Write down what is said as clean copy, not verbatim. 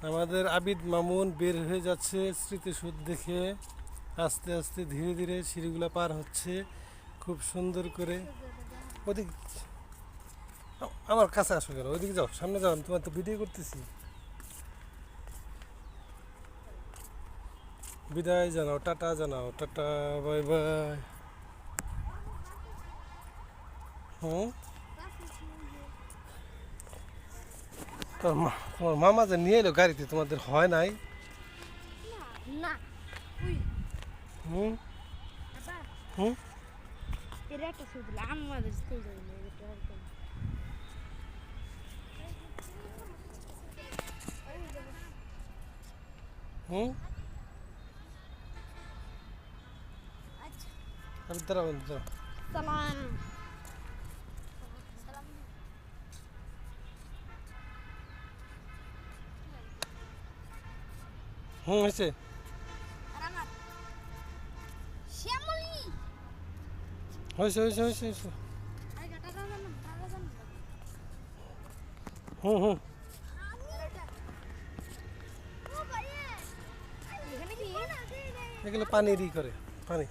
আমাদের আবিদ মামুন বের হয়ে যাচ্ছে স্মৃতিসৌধ দেখে। আস্তে আস্তে ধীরে ধীরে সিঁড়িগুলো পার হচ্ছে খুব সুন্দর করে। ওদিক আমার কাছে আসো কেন? ওইদিকে যাও, সামনে যাও, আমি তোমার তো ভিডিও করতেছি। বিদায় জানাও, টাটা জানাও, টাটা, বাই বাই। হুম, তোমার মামা যে নিয়ে এলো গাড়িতে, তোমাদের হয় নাই? হুম হুম হুম দাঁড়াও দাঁড়াও। হয়েছে। হয়েছে হয়েছে হয়েছে হয়েছে। হুম হুম এগুলো পানিরই করে, পানি।